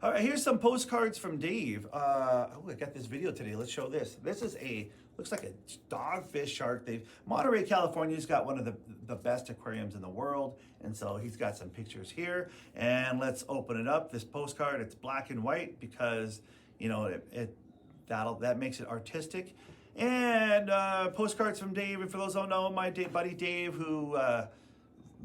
All right, here's some postcards from Dave. I got this video today. Let's show this. This is looks like a dogfish shark. Monterey, California's got one of the best aquariums in the world. And so he's got some pictures here. And let's open it up. This postcard, it's black and white because, you know, that makes it artistic. And postcards from Dave. And for those who don't know, my buddy Dave, who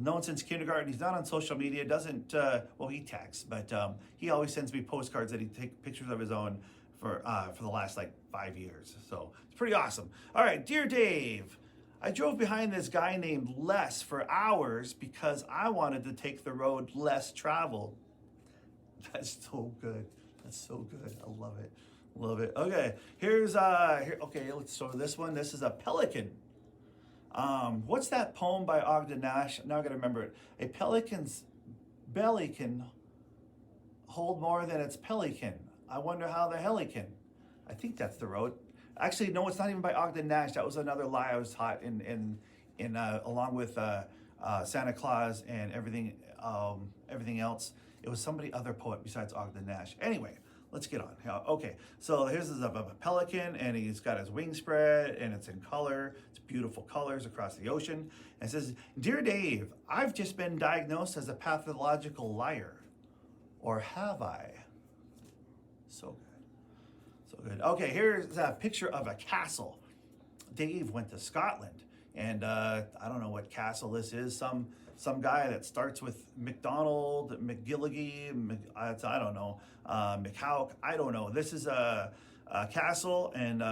known since kindergarten. He's not on social media, doesn't, well, he texts, but he always sends me postcards that he takes pictures of his own for the last like 5 years. So it's pretty awesome. All right, dear Dave, I drove behind this guy named Les for hours because I wanted to take the road less traveled. That's so good. That's so good. I love it. Love it. Okay, okay, let's show this one. This is a pelican. What's that poem by Ogden Nash? Now I gotta remember it. A pelican's belly can hold more than its pelican. I wonder how the hell he can. I think that's the road. Actually, no, it's not even by Ogden Nash. That was another lie I was taught in along with Santa Claus and everything else. It was somebody other poet besides Ogden Nash. Anyway, let's get on. Okay, so here's a pelican, and he's got his wings spread, and it's in color. It's beautiful colors across the ocean. And it says, "Dear Dave, I've just been diagnosed as a pathological liar. Or have I?" So good. So good. Okay, here's a picture of a castle. Dave went to Scotland, and I don't know what castle this is. Some guy that starts with McDonald, McGilligy, I don't know, McHouk, I don't know. This is a castle, and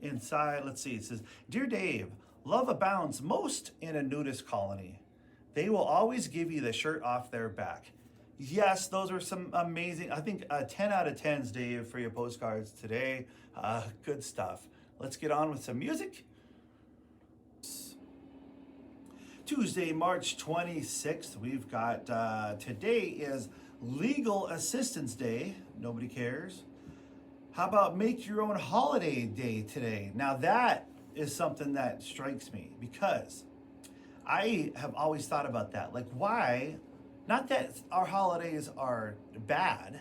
inside, let's see, it says, "Dear Dave, love abounds most in a nudist colony. They will always give you the shirt off their back." Yes, those are some amazing, I think 10 out of 10s, Dave, for your postcards today. Good stuff. Let's get on with some music. Tuesday, March 26th, we've got, today is Legal Assistance Day. Nobody cares. How about Make Your Own Holiday Day today? Now that is something that strikes me because I have always thought about that. Like, why? Not that our holidays are bad,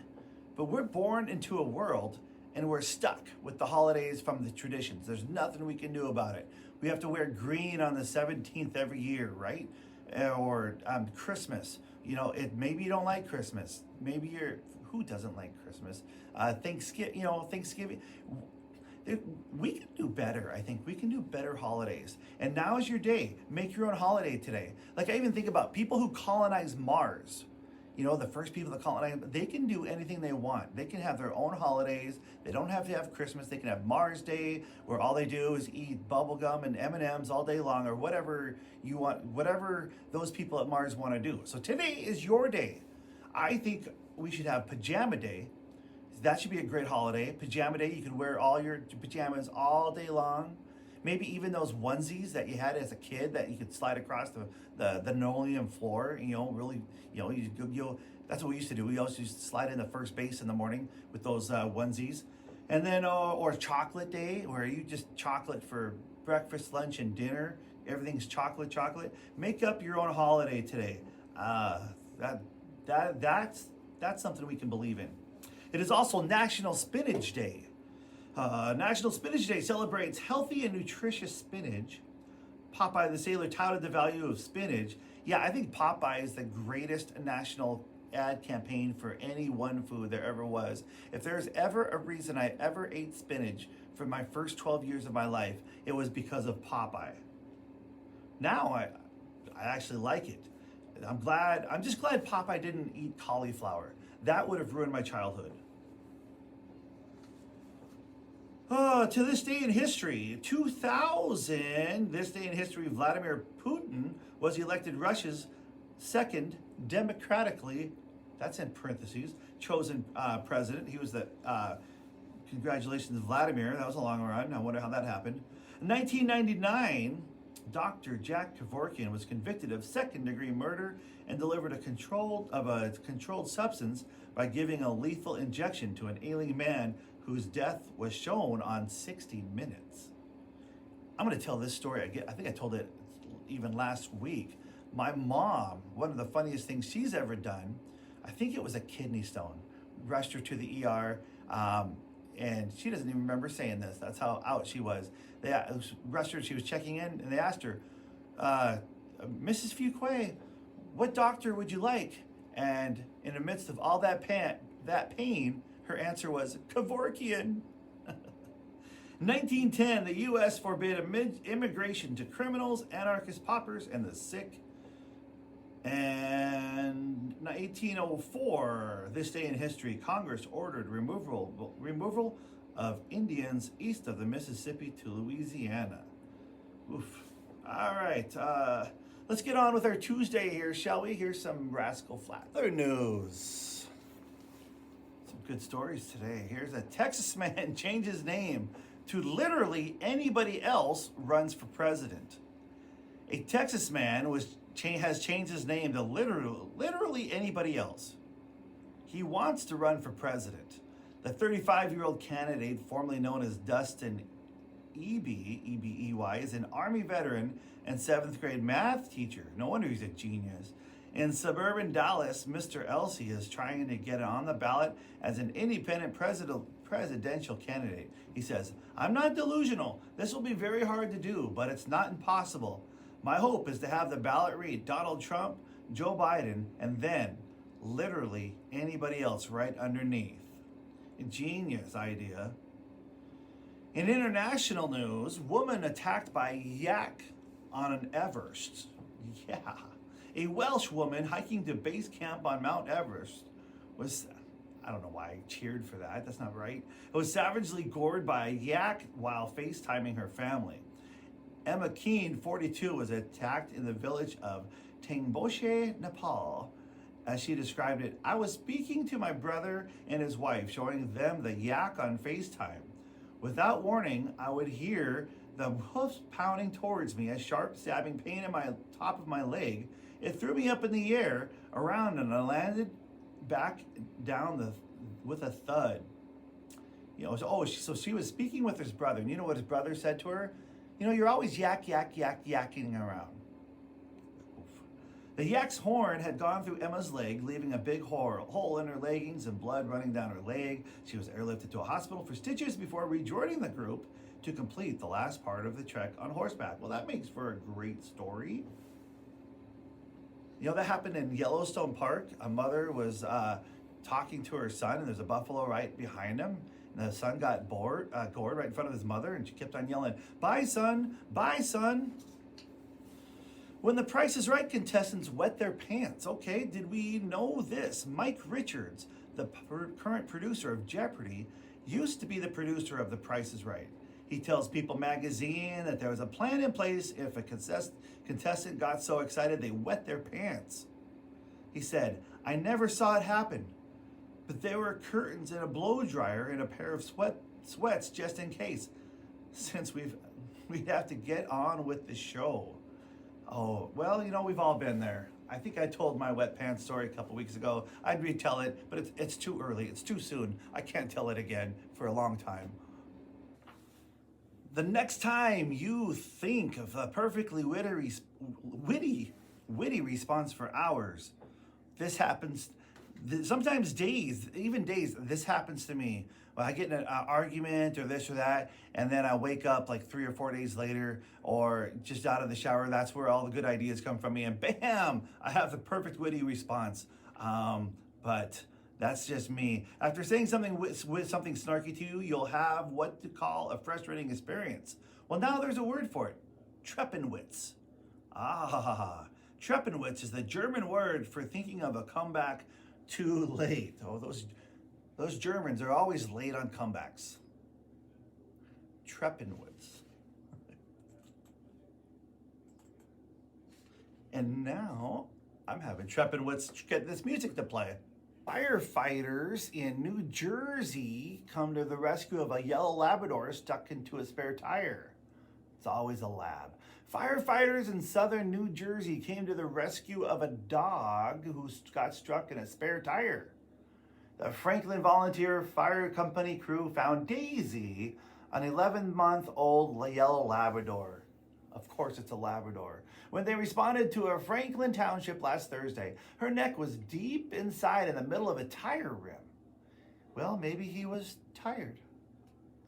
but we're born into a world and we're stuck with the holidays from the traditions. There's nothing we can do about it. We have to wear green on the 17th every year, right? Or Christmas. You know, maybe you don't like Christmas. Maybe who doesn't like Christmas? Thanksgiving. We can do better, I think. We can do better holidays. And now is your day. Make your own holiday today. Like, I even think about people who colonize Mars. You know, the first people that colonize, they can do anything they want. They can have their own holidays. They don't have to have Christmas. They can have Mars Day, where all they do is eat bubblegum and M&Ms all day long, or whatever you want, whatever those people at Mars want to do. So today is your day. I think we should have Pajama Day. That should be a great holiday. Pajama Day, you can wear all your pajamas all day long. Maybe even those onesies that you had as a kid that you could slide across the linoleum floor. You know, really, that's what we used to do. We always used to slide in the first base in the morning with those onesies. And then, or Chocolate Day, where you just chocolate for breakfast, lunch, and dinner. Everything's chocolate. Make up your own holiday today. That's something we can believe in. It is also National Spinach Day. National Spinach Day celebrates healthy and nutritious spinach. Popeye the Sailor touted the value of spinach. Yeah, I think Popeye is the greatest national ad campaign for any one food there ever was. If there's ever a reason I ever ate spinach for my first 12 years of my life, it was because of Popeye. Now I actually like it. I'm just glad Popeye didn't eat cauliflower. That would have ruined my childhood. To this day in history, 2000, this day in history, Vladimir Putin was elected Russia's second democratically, that's in parentheses, chosen president. He was the, congratulations, Vladimir. That was a long run. I wonder how that happened. In 1999, Dr. Jack Kevorkian was convicted of second-degree murder and delivered a controlled substance by giving a lethal injection to an ailing man whose death was shown on 60 Minutes. I'm going to tell this story. I think I told it even last week. My mom, one of the funniest things she's ever done, I think it was a kidney stone. rushed her to the ER, and she doesn't even remember saying this. That's how out she was. They rushed her. She was checking in, and they asked her, Mrs. Fuqua, what doctor would you like? And in the midst of all that pain, her answer was Kevorkian. 1910, the U.S. forbid immigration to criminals, anarchist paupers, and the sick. And 1804, this day in history, Congress ordered removal of Indians east of the Mississippi to Louisiana. Oof. All right, let's get on with our Tuesday here, shall we? Here's some Rascal Flatts. Other news. Some good stories today. Here's a Texas man changed his name to literally anybody else runs for president. A Texas man has changed his name to literally anybody else. He wants to run for president. The 35-year-old candidate, formerly known as Dustin E.B.E.Y., is an Army veteran and 7th grade math teacher. No wonder he's a genius. In suburban Dallas, Mr. Elsie is trying to get on the ballot as an independent presidential candidate. He says, I'm not delusional. This will be very hard to do, but it's not impossible. My hope is to have the ballot read Donald Trump, Joe Biden, and then literally anybody else right underneath. A genius idea. In international news, woman attacked by yak on an Everest. Yeah. A Welsh woman hiking to base camp on Mount Everest was, I don't know why I cheered for that. That's not right. It was savagely gored by a yak while FaceTiming her family. Emma Keane, 42, was attacked in the village of Tengboshe, Nepal. As she described it, I was speaking to my brother and his wife, showing them the yak on FaceTime. Without warning, I would hear the hoofs pounding towards me, a sharp stabbing pain in my top of my leg. It threw me up in the air, around, and I landed back down with a thud. So she was speaking with his brother, and you know what his brother said to her? You're always yakking around. The yak's horn had gone through Emma's leg, leaving a big hole in her leggings and blood running down her leg. She was airlifted to a hospital for stitches before rejoining the group to complete the last part of the trek on horseback. Well, that makes for a great story. That happened in Yellowstone Park. A mother was talking to her son, and there's a buffalo right behind him. And the son got gored right in front of his mother, and she kept on yelling, "Bye, son! Bye, son!" When The Price is Right contestants wet their pants. Okay, did we know this? Mike Richards, the current producer of Jeopardy, used to be the producer of The Price is Right. He tells People magazine that there was a plan in place if a contestant got so excited they wet their pants. He said, I never saw it happen, but there were curtains and a blow dryer and a pair of sweats just in case, since we'd have to get on with the show. Oh, well, we've all been there. I think I told my wet pants story a couple weeks ago. I'd retell it, but it's too early. It's too soon. I can't tell it again for a long time. The next time you think of a perfectly witty response for hours, this happens. Sometimes days, this happens to me. Well, I get in an argument or this or that, and then I wake up like 3 or 4 days later or just out of the shower. That's where all the good ideas come from me, and bam, I have the perfect witty response. But that's just me. After saying something with something snarky to you, you'll have what to call a frustrating experience. Well, now there's a word for it. Treppenwitz. Treppenwitz is the German word for thinking of a comeback too late. Oh, those Germans are always late on comebacks. Treppenwitz. And now I'm having Treppenwitz get this music to play. Firefighters in New Jersey come to the rescue of a yellow Labrador stuck into a spare tire. It's always a lab. Firefighters in southern New Jersey came to the rescue of a dog who got stuck in a spare tire. The Franklin Volunteer Fire Company crew found Daisy, an 11-month-old yellow Labrador. Of course it's a Labrador. When they responded to a Franklin Township last Thursday, her neck was deep inside in the middle of a tire rim. Well, maybe he was tired.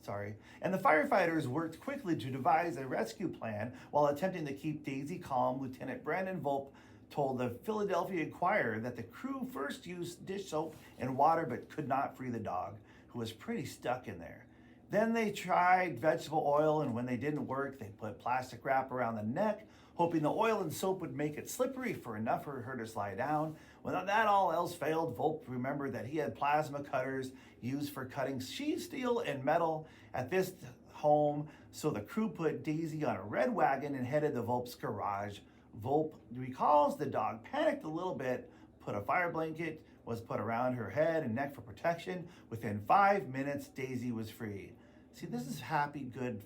Sorry. And the firefighters worked quickly to devise a rescue plan while attempting to keep Daisy calm. Lieutenant Brandon Volpe told the Philadelphia Inquirer that the crew first used dish soap and water but could not free the dog, who was pretty stuck in there. Then they tried vegetable oil, and when they didn't work, they put plastic wrap around the neck, hoping the oil and soap would make it slippery for enough for her to slide down. When that all else failed, Volpe remembered that he had plasma cutters used for cutting sheet steel and metal at this home, so the crew put Daisy on a red wagon and headed to Volpe's garage. Volpe recalls the dog panicked a little bit, put a fire blanket, was put around her head and neck for protection. Within 5 minutes, Daisy was free. See, this is happy, good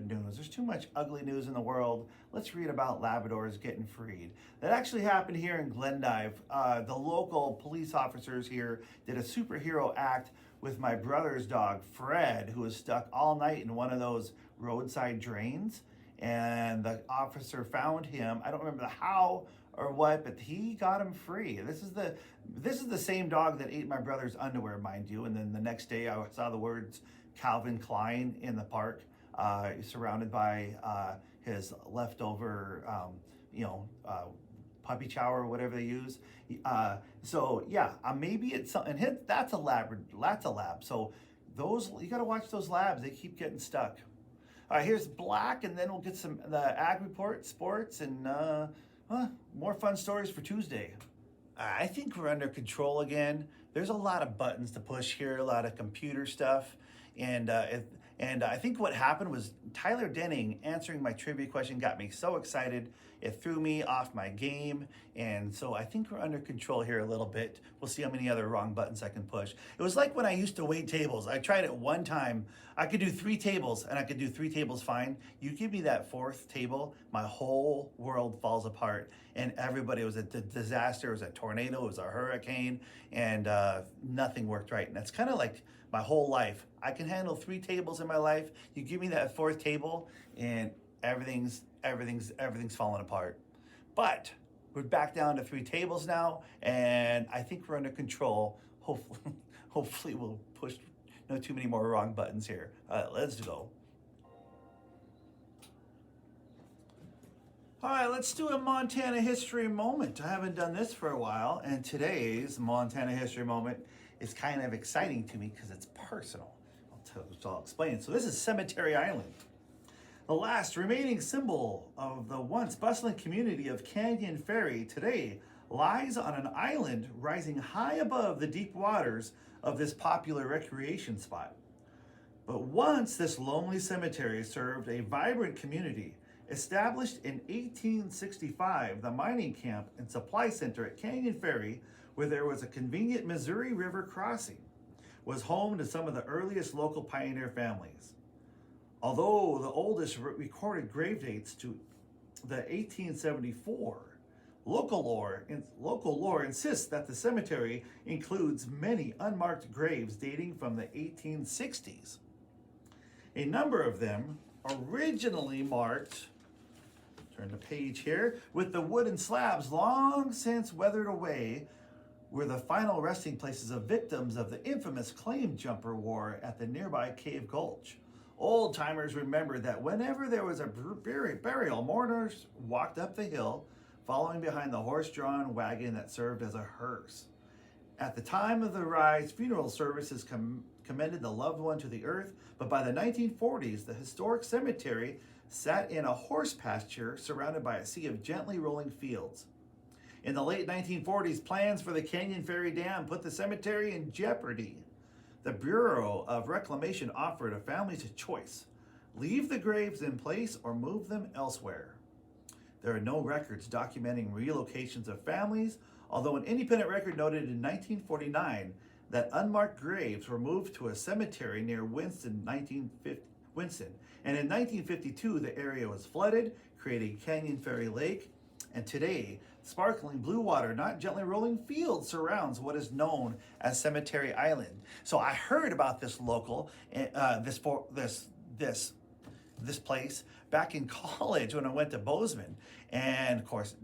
news. There's too much ugly news in the world. Let's read about Labradors getting freed. That actually happened here in Glendive. The local police officers here did a superhero act with my brother's dog, Fred, who was stuck all night in one of those roadside drains. And the officer found him. I don't remember how or what, but he got him free. This is the same dog that ate my brother's underwear, mind you. And then the next day I saw the words Calvin Klein in the park, surrounded by his leftover, puppy chow or whatever they use. So yeah, maybe it's something. That's a lab. That's a lab. So those, you got to watch those labs. They keep getting stuck. All right, here's Black, and then we'll get the ag report, sports, and more fun stories for Tuesday. I think we're under control again. There's a lot of buttons to push here, a lot of computer stuff, and I think what happened was Tyler Denning answering my trivia question got me so excited. It threw me off my game, and so I think we're under control here a little bit. We'll see how many other wrong buttons I can push. It was like when I used to wait tables. I tried it one time. I could do 3 tables, and I could do 3 tables fine. You give me that 4th table, my whole world falls apart, and everybody, it was a disaster. It was a tornado, it was a hurricane, and nothing worked right. And that's kind of like my whole life. I can handle 3 tables in my life. You give me that 4th table, and everything's falling apart. But we're back down to 3 tables now, and I think we're under control. Hopefully we'll push not too many more wrong buttons here. Let's go. All right, let's do a Montana history moment. I haven't done this for a while, and today's Montana history moment is kind of exciting to me because it's personal. I'll explain. So this is Cemetery Island. The last remaining symbol of the once bustling community of Canyon Ferry today lies on an island rising high above the deep waters of this popular recreation spot. But once this lonely cemetery served a vibrant community. Established in 1865, the mining camp and supply center at Canyon Ferry, where there was a convenient Missouri River crossing, was home to some of the earliest local pioneer families. Although the oldest recorded grave dates to the 1874, local lore insists that the cemetery includes many unmarked graves dating from the 1860s. A number of them originally marked, turn the page here, with the wooden slabs long since weathered away, were the final resting places of victims of the infamous Claim Jumper War at the nearby Cave Gulch. Old timers remember that whenever there was a burial, mourners walked up the hill, following behind the horse-drawn wagon that served as a hearse. At the time of the rise, funeral services commended the loved one to the earth, but by the 1940s, the historic cemetery sat in a horse pasture surrounded by a sea of gently rolling fields. In the late 1940s, plans for the Canyon Ferry Dam put the cemetery in jeopardy. The Bureau of Reclamation offered a families a choice: leave the graves in place or move them elsewhere. There are no records documenting relocations of families, although an independent record noted in 1949 that unmarked graves were moved to a cemetery near Winston, and in 1952 the area was flooded, creating Canyon Ferry Lake, and today sparkling blue water, not gently rolling fields, surrounds what is known as Cemetery Island. So I heard about this this place back in college when I went to Bozeman. And of course,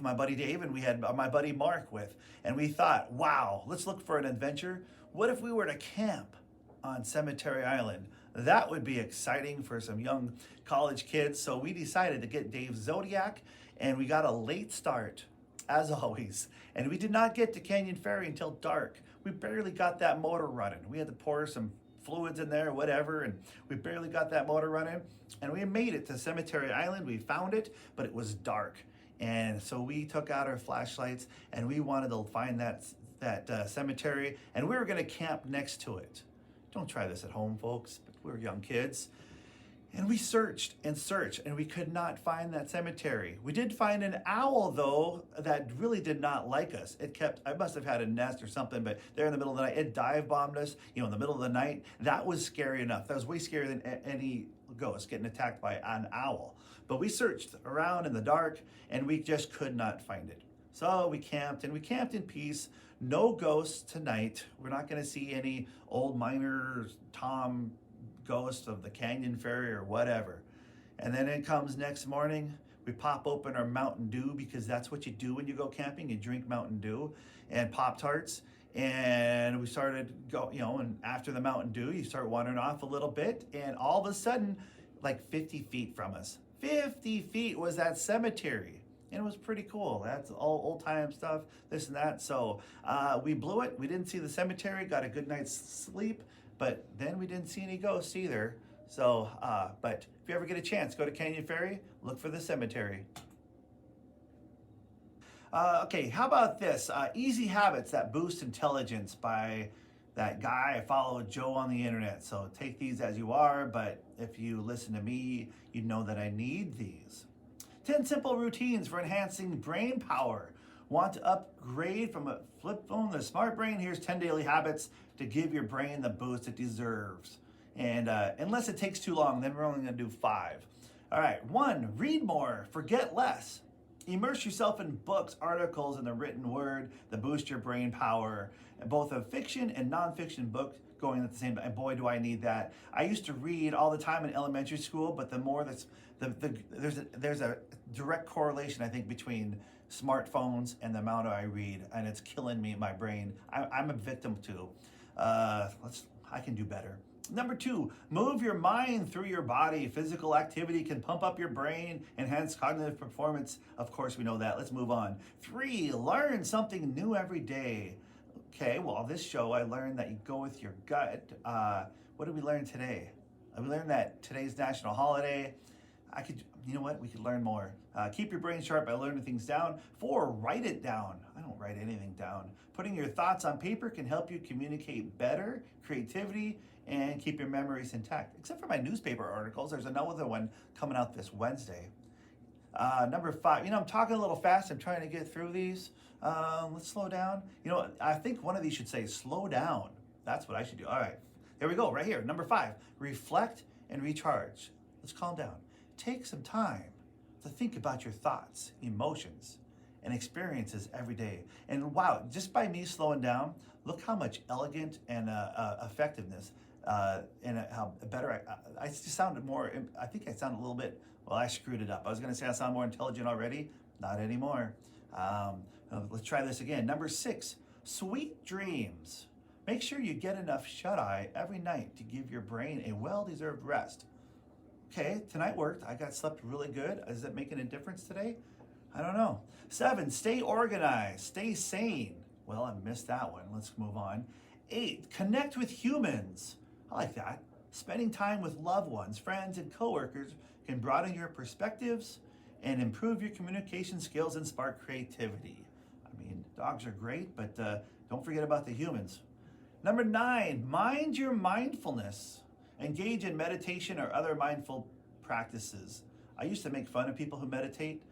my buddy Dave, and we had my buddy Mark with, and we thought, wow, let's look for an adventure. What if we were to camp on Cemetery Island? That would be exciting for some young college kids. So we decided to get Dave's Zodiac, and we got a late start, as always. And we did not get to Canyon Ferry until dark. We barely got that motor running. We had to pour some fluids in there, whatever, and we barely got that motor running. And we made it to Cemetery Island. We found it, but it was dark. And so we took out our flashlights, and we wanted to find that cemetery, and we were going to camp next to it. Don't try this at home, folks, but we were young kids. And we searched and searched, and we could not find that cemetery. We did find an owl, though, that really did not like us. I must have had a nest or something, but there in the middle of the night, it dive bombed us, in the middle of the night. That was scary enough. That was way scarier than any ghost getting attacked by an owl. But we searched around in the dark, and we just could not find it. So we camped, and we camped in peace. No ghosts tonight. We're not going to see any old miner Tom ghost of the Canyon Ferry or whatever. And then it comes next morning, we pop open our Mountain Dew, because that's what you do when you go camping. You drink Mountain Dew and Pop-Tarts. And we started and after the Mountain Dew, you start wandering off a little bit, and all of a sudden, like 50 feet from us, 50 feet was that cemetery. And it was pretty cool. That's all old time stuff, this and that. So we blew it. We didn't see the cemetery, got a good night's sleep, but then we didn't see any ghosts either. So, but if you ever get a chance, go to Canyon Ferry, look for the cemetery. Okay, how about this? Easy Habits That Boost Intelligence by that guy I follow, Joe, on the internet. So take these as you are, but if you listen to me, you know that I need these. 10 simple routines for enhancing brain power. Want to upgrade from a flip phone to a smart brain? Here's 10 daily habits to give your brain the boost it deserves. And unless it takes too long, then we're only going to do 5. All right, 1, read more, forget less. Immerse yourself in books, articles, and the written word that boost your brain power. Both a fiction and nonfiction book going at the same time. Boy, do I need that. I used to read all the time in elementary school, but the more that's there's a direct correlation, I think, between smartphones and the amount I read, and it's killing me in my brain. I'm a victim too. I can do better. Number 2, move your mind through your body. Physical activity can pump up your brain, enhance cognitive performance. Of course, we know that. Let's move on. 3, learn something new every day. Okay, well, this show, I learned that you go with your gut. What did we learn today? We learned that today's national holiday. You know what? We could learn more. Keep your brain sharp by learning things down. 4, write it down. I don't write anything down. Putting your thoughts on paper can help you communicate better, creativity, and keep your memories intact. Except for my newspaper articles. There's another one coming out this Wednesday. Number 5, I'm talking a little fast. I'm trying to get through these. Let's slow down. I think one of these should say slow down. That's what I should do. All right, there we go, right here. Number 5, reflect and recharge. Let's calm down. Take some time to think about your thoughts, emotions, and experiences every day. And wow, just by me slowing down, look how much elegant and effectiveness and how better I just sounded more. I think I sounded a little bit. Well, I screwed it up. I was going to say I sound more intelligent already. Not anymore. Let's try this again. Number 6, sweet dreams. Make sure you get enough shut-eye every night to give your brain a well-deserved rest. Okay, tonight worked. I slept really good. Is it making a difference today? I don't know. 7, stay organized. Stay sane. Well, I missed that one. Let's move on. 8, connect with humans. I like that. Spending time with loved ones, friends, and coworkers can broaden your perspectives and improve your communication skills and spark creativity. I mean, dogs are great, but don't forget about the humans. Number 9, mind your mindfulness. Engage in meditation or other mindful practices. I used to make fun of people who meditate.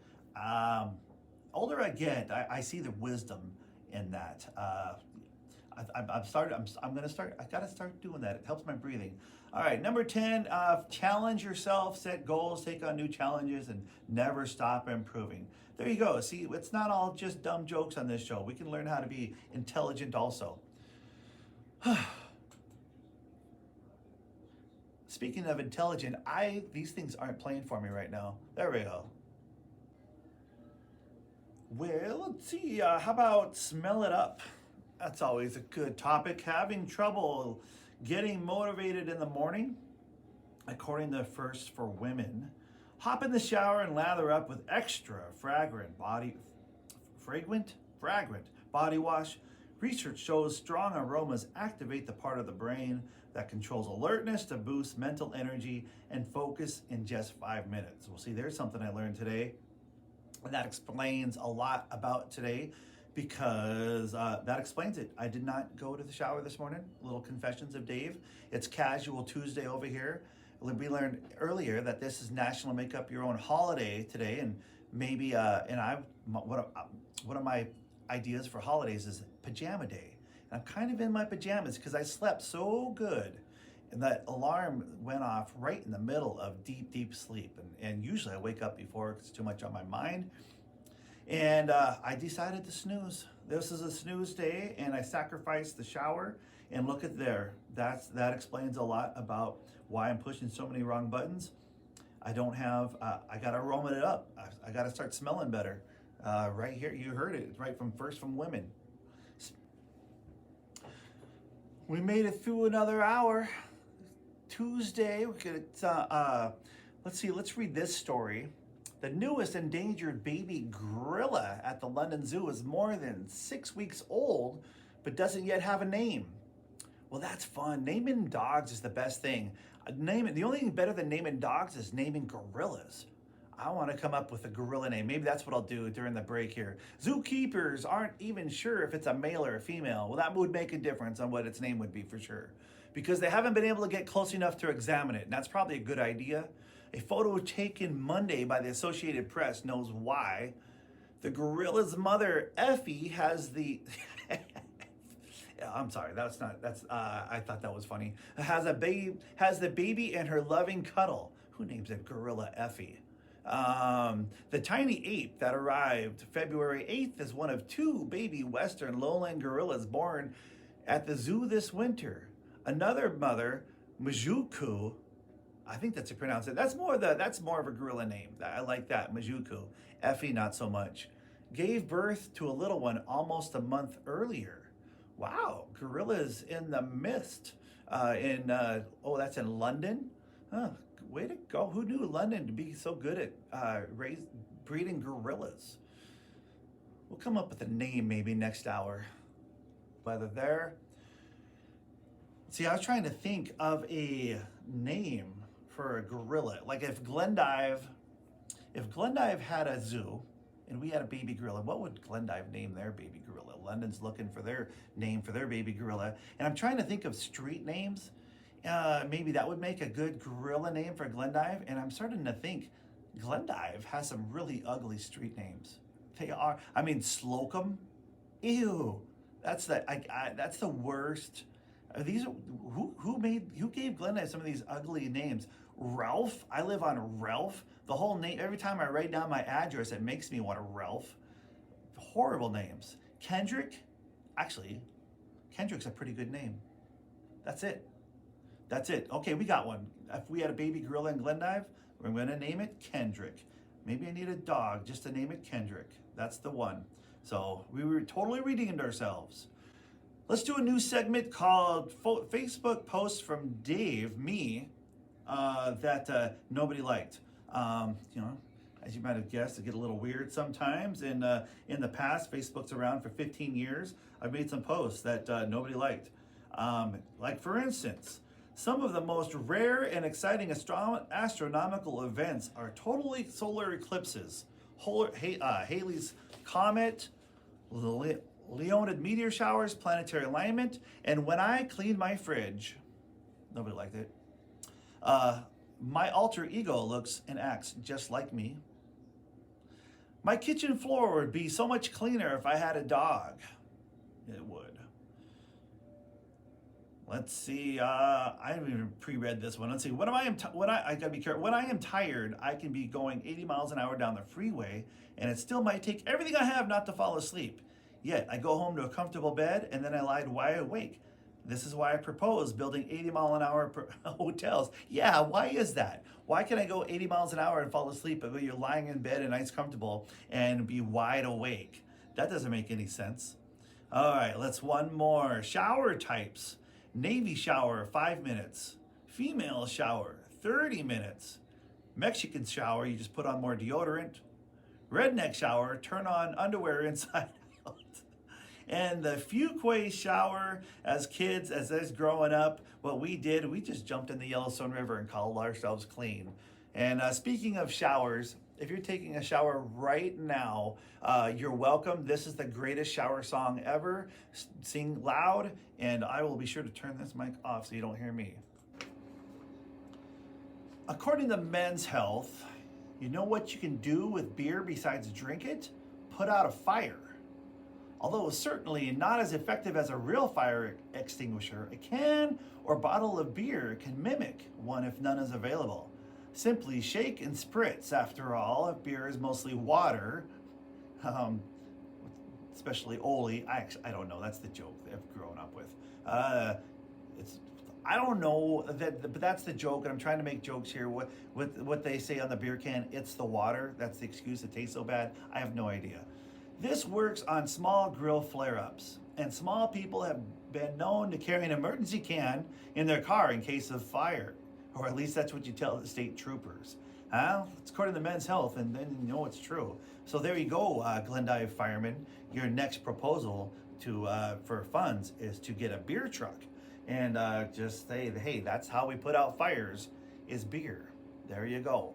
Older I get, I see the wisdom in that. I gotta start doing that. It helps my breathing. All right, number 10, challenge yourself, set goals, take on new challenges, and never stop improving. There you go. See, it's not all just dumb jokes on this show. We can learn how to be intelligent also. Speaking of intelligent, these things aren't playing for me right now. There we go. Well, let's see. How about smell it up? That's always a good topic. Having trouble getting motivated in the morning? According to First for Women, hop in the shower and lather up with extra fragrant body wash. Research shows strong aromas activate the part of the brain that controls alertness to boost mental energy and focus in just 5 minutes. Well, see, there's something I learned today, and that explains a lot about today because that explains it. I did not go to the shower this morning. Little confessions of Dave. It's Casual Tuesday over here. We learned earlier that this is National Make Up Your Own Holiday today, and maybe one of my ideas for holidays is pajama day. And I'm kind of in my pajamas because I slept so good, and that alarm went off right in the middle of deep sleep. And usually I wake up before because it's too much on my mind. And I decided to snooze. This is a snooze day, and I sacrificed the shower. And look at there. That explains a lot about why I'm pushing so many wrong buttons. I don't have. I gotta aroma it up. I gotta start smelling better. Right here, you heard it right from First from Women. We made it through another hour. Tuesday. Let's see. Let's read this story. The newest endangered baby gorilla at the London Zoo is more than 6 weeks old, but doesn't yet have a name. Well, that's fun. Naming dogs is the best thing. The only thing better than naming dogs is naming gorillas. I want to come up with a gorilla name. Maybe that's what I'll do during the break here. Zookeepers aren't even sure if it's a male or a female. Well, that would make a difference on what its name would be for sure, because they haven't been able to get close enough to examine it. And that's probably a good idea. A photo taken Monday by the Associated Press knows why. The gorilla's mother, Effie, has the... I'm sorry, I thought that was funny. Has the baby and her loving cuddle. Who names a gorilla Effie? The tiny ape that arrived February 8th is one of 2 baby western lowland gorillas born at the zoo this winter. Another mother, Majuku, I think that's how you pronounce it. That's more of a gorilla name. I like that, Majuku. Effie, not so much. Gave birth to a little one almost a month earlier. Wow, gorillas in the mist. That's in London. Huh, way to go. Who knew London to be so good at breeding gorillas? We'll come up with a name maybe next hour. Whether there. See, I was trying to think of a name for a gorilla. Like if Glendive had a zoo and we had a baby gorilla, what would Glendive name their baby gorilla? London's looking for their name for their baby gorilla. And I'm trying to think of street names. Maybe that would make a good gorilla name for Glendive. And I'm starting to think Glendive has some really ugly street names. They are, Slocum. Ew. That's the worst. Who gave Glendive some of these ugly names? Ralph. I live on Ralph. The whole name. Every time I write down my address, it makes me want a Ralph. Horrible names. Kendrick. Actually, Kendrick's a pretty good name. That's it. Okay, we got one. If we had a baby gorilla in Glendive, we're going to name it Kendrick. Maybe I need a dog just to name it Kendrick. That's the one. So we were totally redeemed ourselves. Let's do a new segment called Facebook Posts from Dave, me, that nobody liked. As you might have guessed, it get a little weird sometimes. In the past, Facebook's around for 15 years. I've made some posts that nobody liked. Like for instance, some of the most rare and exciting astronomical events are totally solar eclipses. Halley's Comet, Leonid meteor showers, planetary alignment, and when I cleaned my fridge, nobody liked it. My alter ego looks and acts just like me. My kitchen floor would be so much cleaner if I had a dog. It would. Let's see. I haven't even pre-read this one. Let's see. I gotta be careful. When I am tired, I can be going 80 miles an hour down the freeway, and it still might take everything I have not to fall asleep. Yet I go home to a comfortable bed, and then I lie wide awake. This is why I propose building 80 mile an hour hotels. Yeah, why is that? Why can I go 80 miles an hour and fall asleep but you're lying in bed and nice comfortable and be wide awake? That doesn't make any sense. All right, let's one more. Shower types. Navy shower, 5 minutes. Female shower, 30 minutes. Mexican shower, you just put on more deodorant. Redneck shower, turn on underwear inside out. And the Fuquay shower, as kids, as us growing up, what we did, we just jumped in the Yellowstone River and called ourselves clean. And speaking of showers, if you're taking a shower right now, you're welcome. This is the greatest shower song ever. Sing loud, and I will be sure to turn this mic off so you don't hear me. According to Men's Health, you know what you can do with beer besides drink it? Put out a fire. Although certainly not as effective as a real fire extinguisher, a can or bottle of beer can mimic one if none is available. Simply shake and spritz. After all, if beer is mostly water, especially Oli, I don't know. That's the joke that I've grown up with. I don't know but that's the joke, and I'm trying to make jokes here. What they say on the beer can, it's the water. That's the excuse. It tastes so bad. I have no idea. This works on small grill flare-ups, and small people have been known to carry an emergency can in their car in case of fire, or at least that's what you tell the state troopers. It's according to Men's Health, and then you know it's true. So there you go, Glendive firemen. Your next proposal for funds is to get a beer truck, and just say, hey, that's how we put out fires, is beer. There you go.